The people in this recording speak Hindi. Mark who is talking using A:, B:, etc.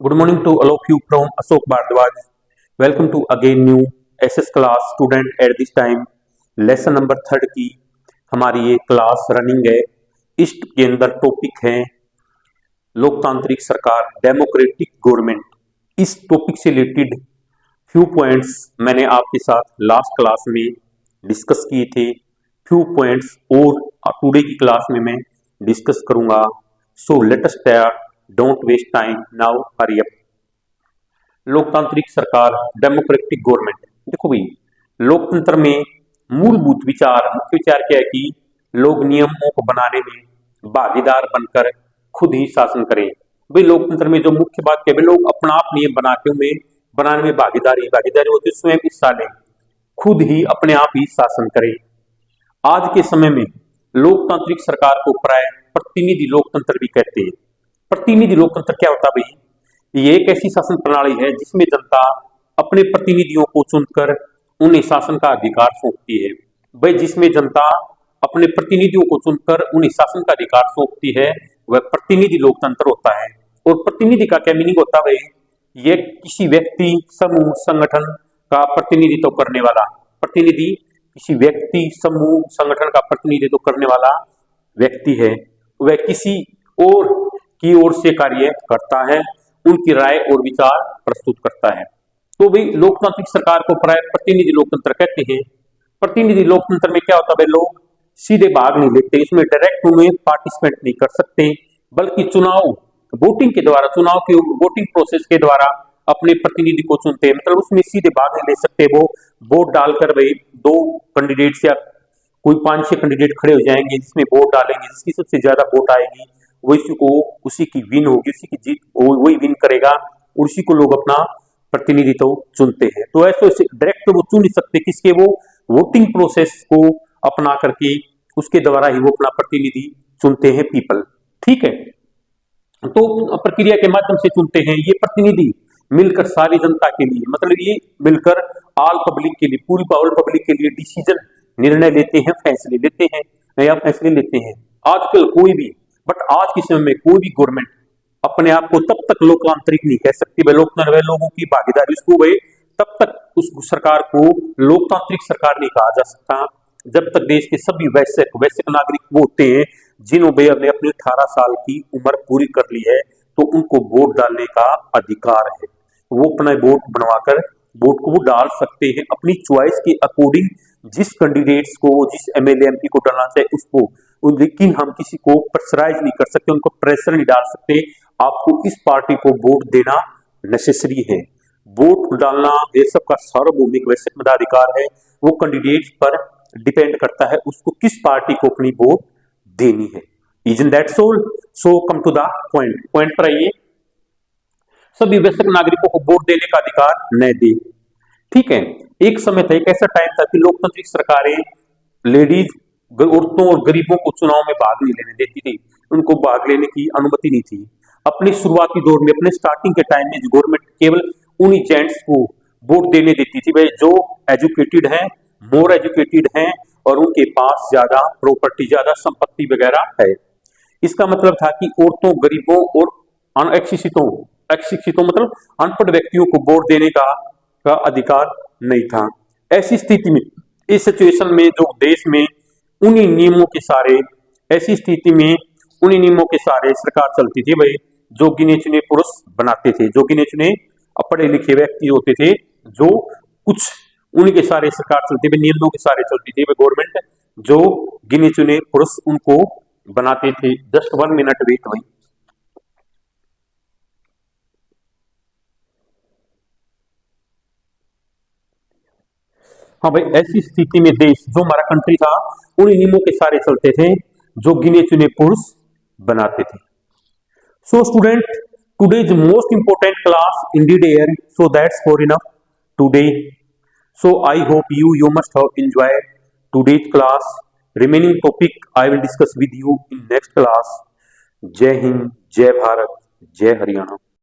A: Good morning to all of you from Ashok Bhardwaj. Welcome to again new SS class student at this time. Lesson number 3 की हमारी ये क्लास रनिंग है। इसके अंदर टॉपिक है लोकतांत्रिक सरकार, डेमोक्रेटिक गवर्नमेंट। इस टॉपिक से रिलेटेड फ्यू पॉइंट्स मैंने आपके साथ लास्ट क्लास में डिस्कस किए थे। फ्यू पॉइंट्स और टुडे की क्लास में मैं डिस्कस करूंगा। So let us start, don't waste time, now hurry up. लोकतांत्रिक सरकार, डेमोक्रेटिक गवर्नमेंट। देखो भाई, लोकतंत्र में मूलभूत विचार, मुख्य विचार क्या है कि लोग नियमों को बनाने में भागीदार बनकर खुद ही शासन करें। भाई लोकतंत्र में जो मुख्य बात क्या है, लोग अपना आप नियम बनाने में भागीदारी होती है, स्वयं हिस्सा लें, खुद ही अपने आप ही शासन करें। आज के समय में लोकतांत्रिक सरकार को प्राय प्रतिनिधि लोकतंत्र भी कहते हैं। प्रतिनिधि लोकतंत्र क्या होता है भाई? ये एक ऐसी शासन प्रणाली है जिसमें जनता अपने प्रतिनिधियों को चुनकर उन्हें शासन का अधिकार सौंपती है। भाई जिसमें जनता अपने प्रतिनिधियों को चुनकर उन्हें शासन का अधिकार सौंपती है, वह प्रतिनिधि लोकतंत्र होता है। और प्रतिनिधि का क्या मीनिंग होता है भाई? ये किसी व्यक्ति, समूह, संगठन का प्रतिनिधित्व करने वाला प्रतिनिधि, किसी व्यक्ति, समूह, संगठन का प्रतिनिधित्व करने वाला व्यक्ति है। वह किसी और की ओर से कार्य करता है, उनकी राय और विचार प्रस्तुत करता है। तो भाई लोकतांत्रिक सरकार को प्राय प्रतिनिधि लोकतंत्र कहते हैं। प्रतिनिधि लोकतंत्र में क्या होता है? लोग सीधे भाग नहीं लेते, इसमें डायरेक्ट उन्हें पार्टिसिपेट नहीं कर सकते, बल्कि वोटिंग के द्वारा, चुनाव की वोटिंग प्रोसेस के द्वारा अपने प्रतिनिधि को चुनते हैं। मतलब उसमें सीधे भाग नहीं ले सकते। वो वोट डालकर भाई दो कैंडिडेट्स या कोई 5-6 कैंडिडेट खड़े हो जाएंगे, जिसमें वोट डालेंगे, जिसकी सबसे ज्यादा वोट आएगी उसी की विन होगी, उसी की जीत, वही विन करेगा और उसी को लोग अपना प्रतिनिधित्व चुनते हैं। तो ऐसे डायरेक्ट वो चुन नहीं सकते, किसके? वो वोटिंग प्रोसेस को अपना करके उसके द्वारा ही वो अपना प्रतिनिधि चुनते हैं, पीपल। ठीक है, तो प्रक्रिया के माध्यम से चुनते हैं। ये प्रतिनिधि मिलकर सारी जनता के लिए, मतलब ये मिलकर ऑल पब्लिक के लिए, पूरी ऑल पब्लिक के लिए डिसीजन, निर्णय लेते हैं, फैसले लेते हैं। आजकल कोई भी, बट आज के समय में कोई भी गवर्नमेंट अपने आप को तब तक लोकतांत्रिक नहीं कह सकती। वह लोगों की भागीदारी, उसको वह तब तक उस सरकार को लोकतांत्रिक सरकार नहीं कहा जा सकता जब तक देश के सभी वैश्विक नागरिक वो होते हैं जिन्होंने अपने 18 साल की उम्र पूरी कर ली है, तो उनको वोट डालने का अधिकार है। वो अपना वोट बनवाकर वोट को वो डाल सकते हैं अपनी चॉइस के अकॉर्डिंग, जिस कैंडिडेट्स को, जिस एमएलए एमपी को डालना चाहे उसको। लेकिन हम किसी को प्रेशराइज नहीं कर सकते, उनको प्रेशर नहीं डाल सकते, आपको इस पार्टी को वोट देना नेसेसरी है। वोट डालना ये सबका सार्वभौमिक वैश्विक मताधिकार है। वो कैंडिडेट पर डिपेंड करता है उसको किस पार्टी को अपनी वोट देनी है। Isn't that so? So come to the point पर आइए। सभी वैश्विक नागरिकों को वोट देने का अधिकार न दे। ठीक है, एक समय था, एक ऐसा टाइम था कि लोकतांत्रिक सरकारें लेडीज, औरतों और गरीबों को चुनाव में भाग नहीं लेने देती थी, उनको भाग लेने की अनुमति नहीं थी। अपने शुरुआती दौर में, अपने स्टार्टिंग के टाइम में गवर्नमेंट केवल उन्हीं जेंट्स को वोट देने देती थी भाई जो एजुकेटेड हैं, मोर एजुकेटेड हैं और उनके पास ज्यादा प्रॉपर्टी, ज्यादा संपत्ति वगैरह है। इसका मतलब था कि औरतों, गरीबों और अशिक्षितों मतलब अनपढ़ व्यक्तियों को वोट देने का अधिकार नहीं था। ऐसी स्थिति में, इस सिचुएशन में जो देश में उन्हीं नियमों के सहारे सरकार चलती थी भाई, जो गिने चुने पुरुष बनाते थे, जो गिने चुने पढ़े लिखे व्यक्ति होते थे, जो कुछ उन्हीं के सारे सरकार चलती थी, नियमों के सारे चलती थी गवर्नमेंट, जो गिने चुने पुरुष उनको बनाते थे। जस्ट 1 मिनट वेट भाई। हाँ भाई, ऐसी स्थिति में देश, जो हमारा कंट्री था, उन्हीं नियमों के सारे चलते थे जो गिने चुने पुरुष बनाते थे। So student, today is most important class in the year, so that's for enough today. So I hope you must have enjoyed today's class. Remaining topic I will discuss with you in next class. जय हिंद, जय भारत, जय हरियाणा।